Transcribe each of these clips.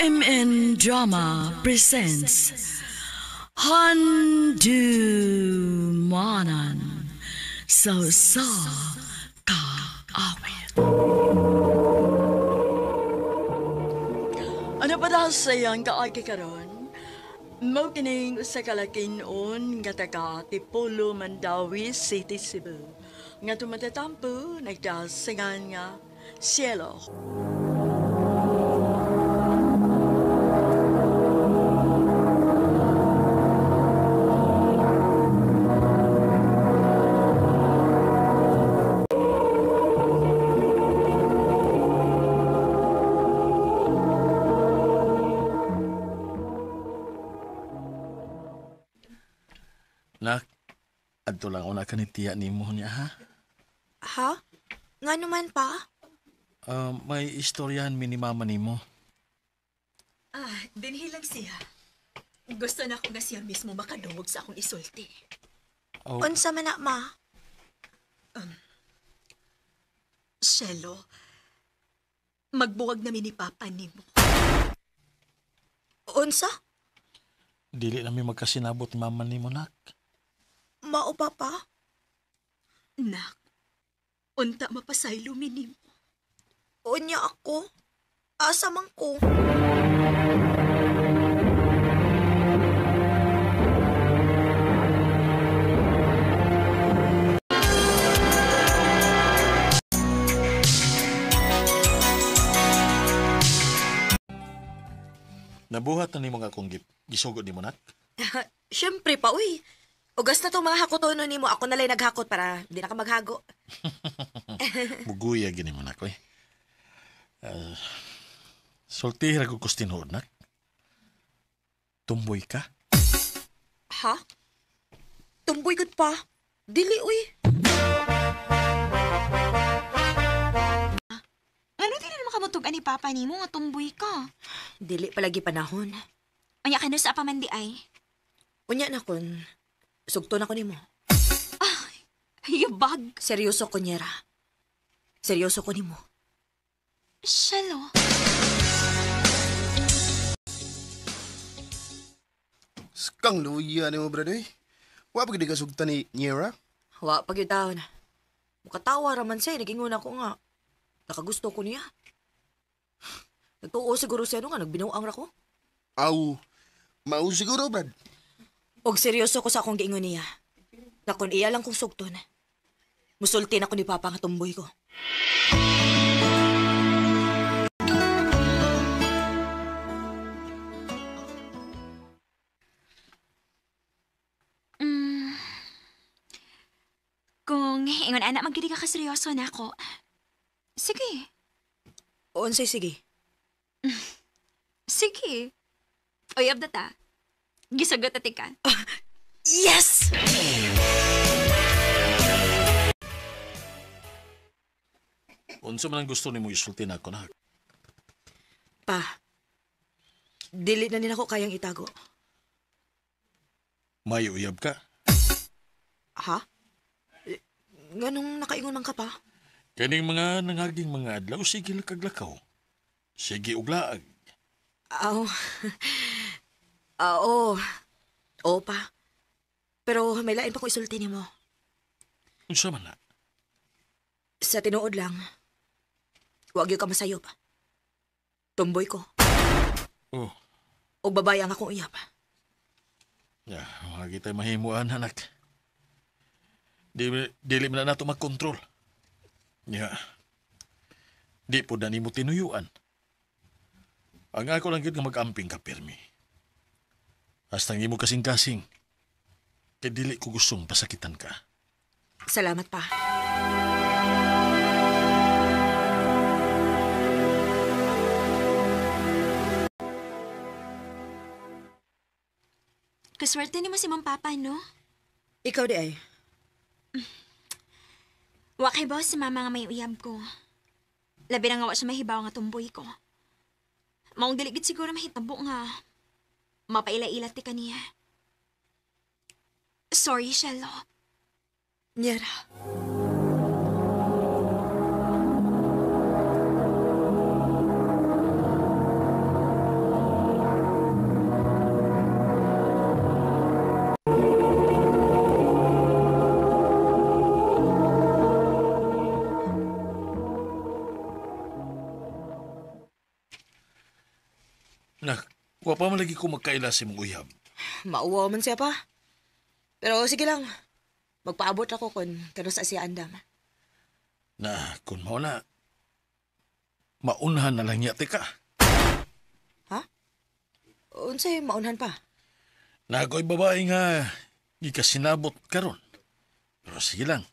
RMN Drama presents Handumanan Sa Ka Awit. Ano pa dahil sayang kaagi karon? Mao kining usa ka lakinon nga taga Tipolo, Mandawi City, Cebu. Nga tumatatampo nagdasingan nga Cielo. Nak, adto lang una ka ni tiya ni mo niya, ha? Ha? Nga naman pa? May istoryahan mi ni mama ni mo. Dinhi lang siya. Gusto na ko nga siya mismo makadungog sa akong isulti. Oh, Unsa man na, ma? Shelo, magbuwag namin ni Papa ni mo. Unsa? dili na mi magkasinabot ni mama ni mo, nak. Mao papa? Nak, unta mapasaylo minimo. Unya ako? Asa man ko? Nabuhat na ni mga akong gisugod ni mo, nak. Siyempre pa, uy. Ugas na itong mga hakotono ni mo. Ako nalay naghakot para di na ka maghago. Muguya gini mo, nak, eh. Sulti ra ko kustinod, nak. Tumboy ka? Ha? Tumboy gud pa. Dili, uy. Ano din naman kamutog ani Papa ni mo nga tumboy ka? Dili palagi panahon. Anya ka no sa pamandi ay? Unya na kun. Sugto na ko ni mo. Yabag. Seryoso ko, Nyera. Seryoso ko ni mo. Shalo. Kang luya ni mo, brad, eh. Wa pa gid ka sugta ni Niera? Wa pag yun na. Mukatawa raman siya. Nagingon ako nga. Nakagusto ko niya. Nagtuo siguro siya nga. Nagbinuang ra ko. Aw, mau siguro, brad. Og seryoso ko sa akong giingon niya. Na kung iya lang kong sugton. Musulti na ko ni Papa nga tumboy ko. Kung ingon anak magdiri ka kaseryoso na ako. Sige. Unsay sige. Sige. Oyab data. Gisagot ati ka. Yes! Unsa man ang gusto ni mo isulti na ako, nak? Pa, dili na nila ko kayang itago. May uyab ka? Ha? Nganong nakaingon man ka pa? Kaning mga nangaging mga adlaw, sige kaglakaw. Sige uglaag. Aw. Oo. Oo pa. Pero may lain pa ko isulti ni mo. Unsa man na? Sa tinuod lang, huwag yung ka masayop. Tumboy ko. Oh, O babae ang akong iyap. wag kita mahimuan, anak. Dili man na nato magkontrol. Di po na ni mo tinuyuan. Ang ako lang gid nga mag-amping ka, Permi. Hasta ang imo kasing-kasing. Kaya dili ko gustong pasakitan ka. Salamat pa. Kaswerte ni mo si Mang Papa, no? Ikaw di ay. Wa kay boss si mama nga may uyab ko. Labi na nga wa siya mahibaw nga tumboy ko. Maong diligid siguro mahitabo nga. Mapaila-ilat ti kaniya. Sorry, Shelo. Nyera. Nak, wa pa man lagi ko magkaila si mong uyab. Mauwaw man siya pa. Pero sige lang. Magpaabot ako kung kano sa siya andam. Na, kung mo na, maunhan na lang yate ka. Ha? Unsay maunhan pa? Na ako'y babae nga, ikasinabot karon. Pero sige lang,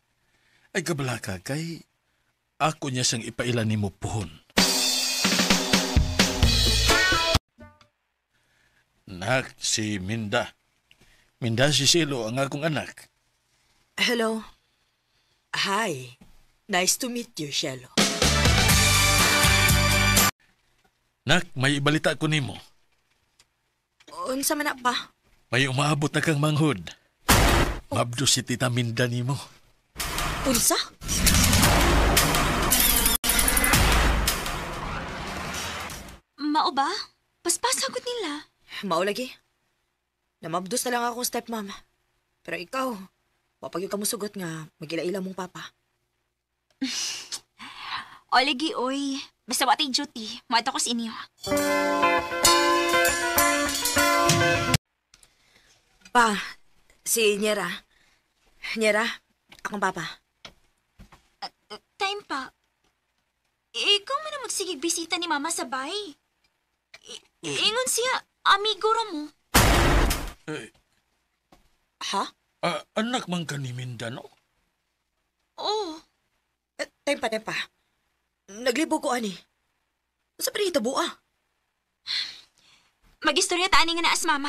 ay kabala ka kay ako niya siyang ipailan ni mo puhon. Nak, si Minda. Minda si Silo, ang akong anak. Hello. Hi. Nice to meet you, Shelo. Nak, may ibalita ko nimo. Unsa man na pa? May umaabot na kang manghod. Mabdo si Tita Minda nimo. Unsa? Mao ba? Paspasagot nila. Mao lagi. Namabdos na lang akong stepmom. Pero ikaw, wapag yung kamusugot nga, magila-ila mong papa. O lagi, oy. Basta wati duty. Mato ko sa inyo. Pa, si Nyera. Nyera, akong papa. Time pa. Ikaw man na magsigig bisita ni Mama sa bay. Ingon siya, amigo ra mo. Ha? Anak man ka ni Minda, no? Oh, Tempa. Naglibog ko, ani. Sa pinita buha. magistorya ta ani nga naas Mama.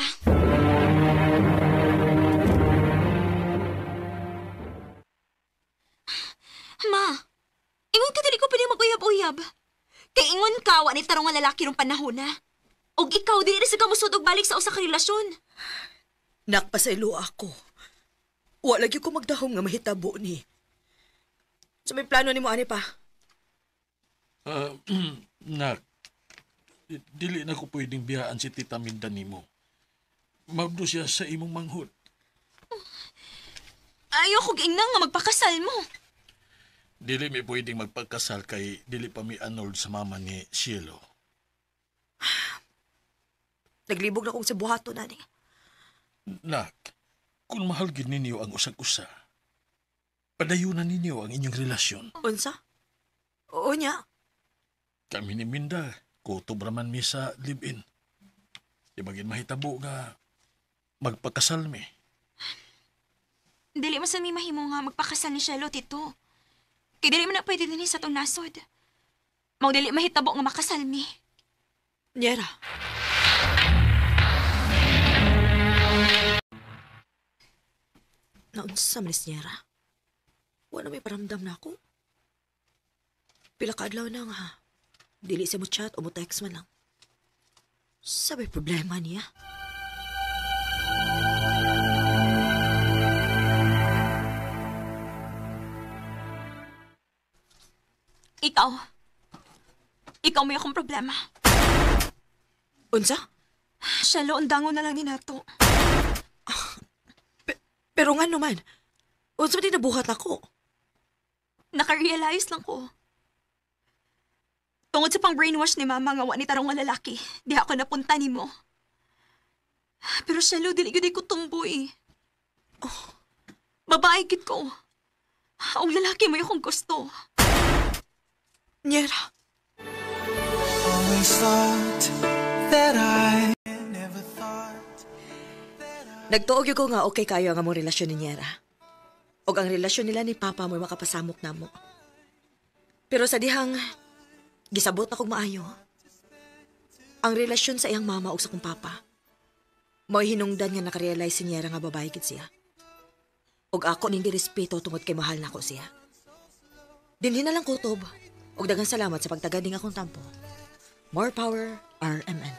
Ma, ingon ka dili ko pwede mag-uyab-uyab. Kay ingon ka, wa ni tarong nga lalaki rong panahon na. Og ikaw, dili na sa kamusod og balik sa usa ka relasyon. Nakpasaylo ako. Wa lagi ko magdahong nga mahitabo ni. So may plano ni mo, ani pa? Nak, dili na ko pwedeng biyaan si Tita Minda nimo. Mabdo siya sa imong manghod. Ayoko giingnan nga magpakasal mo. Dili mi pwedeng magpagkasal kay dili pa mi annulled sa mama ni Cielo. Naglibog na kong sa buhato, nani. Nak, kung mahal gid ninyo ang usag-usa, padayunan ninyo ang inyong relasyon. Unsa? Oo niya. Kami ni Minda, kutob raman mi sa live-in. Di bagin mahitabo nga magpakasal mi. Dili man sa mi mahimo nga magpakasal ni Shelo, tito. Kay dili man na pwede din sa tong nasod. Mao dili mahitabo nga makasal mi. Nyera. Naunsa man ni Nyera? Wala may paramdam na ako. Pila ka adlaw na nga. Dili siya mo chat o mo text man lang. Sabi problema niya. Ikaw may akong problema. Unsa? Shelo, undangon na lang ni nato. Pero nga naman, unsa man nabuhat ako? Nakarealize lang ko. Tungod sa pang brainwash ni Mama nga wa ni tarong nga lalaki, di ako napunta nimo. Pero Shelo, dili gyud ko tumboy. Babae gid ko. Ang lalaki mo akong gusto. Nyera. Always thought that I never thought. Nagtuog ko nga okay kayo ang among relasyon ni Nyera. O ang relasyon nila ni Papa mo'y makapasamok na mo. Pero sa dihang gisabot akong maayo, ang relasyon sa iyang mama o sa kong papa, mo'y hinungdan nga nakarealize si Nyera nga babae gid siya. Og ako ning respeto tungod kay mahal na ko siya. Dinhi na lang kutob. Og daghang salamat sa pagtagading akong tampo. More power, RMN.